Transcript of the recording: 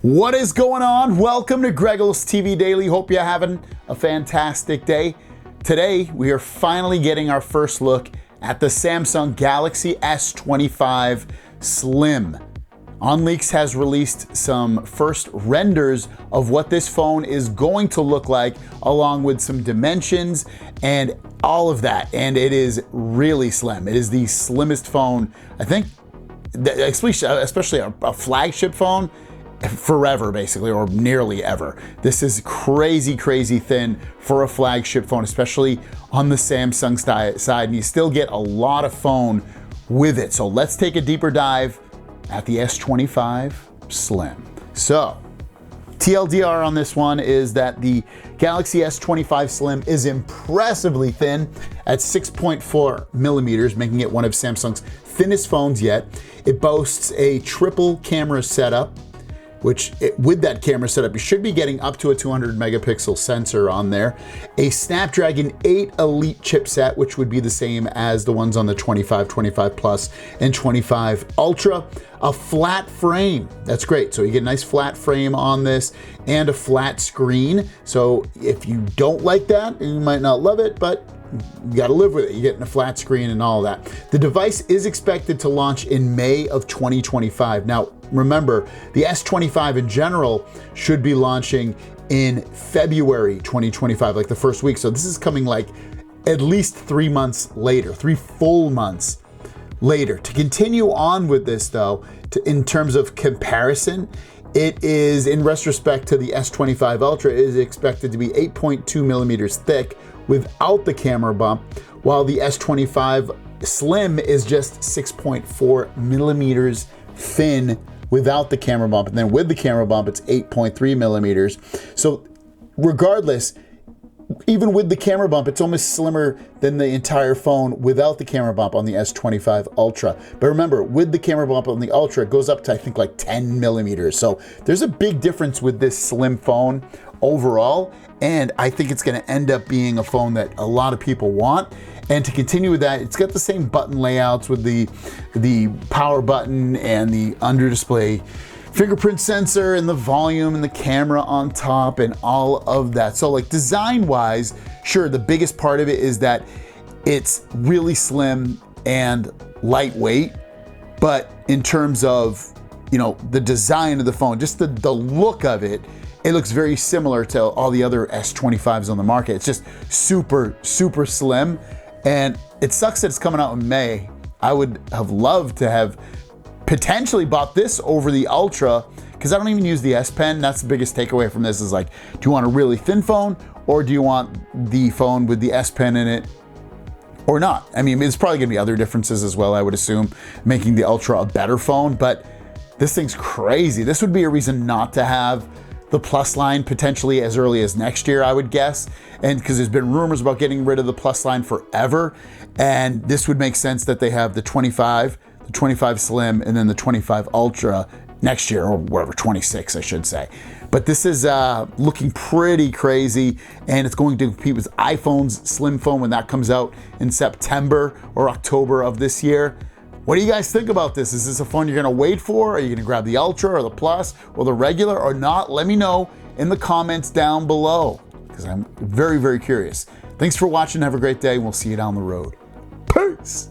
What is going on? Welcome to Greggles TV Daily. Hope you're having a fantastic day. Today, we are finally getting our first look at the Samsung Galaxy S25 Slim. OnLeaks has released some first renders of what this phone is going to look like, along with some dimensions and all of that. And it is really slim. It is the slimmest phone, I think, especially a flagship phone, forever, basically, or nearly ever. This is crazy, crazy thin for a flagship phone, especially on the Samsung side, and you still get a lot of phone with it. So let's take a deeper dive at the S25 Slim. So TLDR on this one is that the Galaxy S25 Slim is impressively thin at 6.4 millimeters, making it one of Samsung's thinnest phones yet. It boasts a triple camera setup, which with that camera setup, you should be getting up to a 200 megapixel sensor on there. A Snapdragon 8 Elite chipset, which would be the same as the ones on the 25, 25 Plus, and 25 Ultra. A flat frame, that's great. So you get a nice flat frame on this and a flat screen. So if you don't like that, you might not love it, but you gotta live with it. You're getting a flat screen and all that. The device is expected to launch in May of 2025. Now, remember, the S25 in general should be launching in February 2025, like the first week. So this is coming like at least 3 months later, 3 full months later. To continue on with this though, in terms of comparison, it is, in retrospect to the S25 Ultra, is expected to be 8.2 millimeters thick without the camera bump, while the S25 Slim is just 6.4 millimeters thin without the camera bump. And then with the camera bump, it's 8.3 millimeters. So regardless, even with the camera bump, it's almost slimmer than the entire phone without the camera bump on the S25 Ultra. But remember, with the camera bump on the Ultra, it goes up to, I think, like 10 millimeters. So there's a big difference with this slim phone overall. And I think it's gonna end up being a phone that a lot of people want. And to continue with that, it's got the same button layouts with the power button and the under display fingerprint sensor and the volume and the camera on top and all of that. So like design wise, sure, the biggest part of it is that it's really slim and lightweight, but in terms of, you know, the design of the phone, just the look of it, it looks very similar to all the other S25s on the market. It's just super, super slim. And it sucks that it's coming out in May. I would have loved to have potentially bought this over the Ultra, because I don't even use the S Pen. That's the biggest takeaway from this is like, do you want a really thin phone or do you want the phone with the S Pen in it or not? I mean, there's probably gonna be other differences as well, I would assume, making the Ultra a better phone, but this thing's crazy. This would be a reason not to have the Plus line potentially as early as next year, I would guess. And because there's been rumors about getting rid of the Plus line forever. And this would make sense that they have the 25 Slim, and then the 25 Ultra next year, or whatever, 26, I should say. But this is looking pretty crazy, and it's going to compete with iPhone's Slim phone when that comes out in September or October of this year. What do you guys think about this? Is this a phone you're gonna wait for? Are you gonna grab the Ultra or the Plus or the regular or not? Let me know in the comments down below, because I'm very, very curious. Thanks for watching. Have a great day. We'll see you down the road. Peace.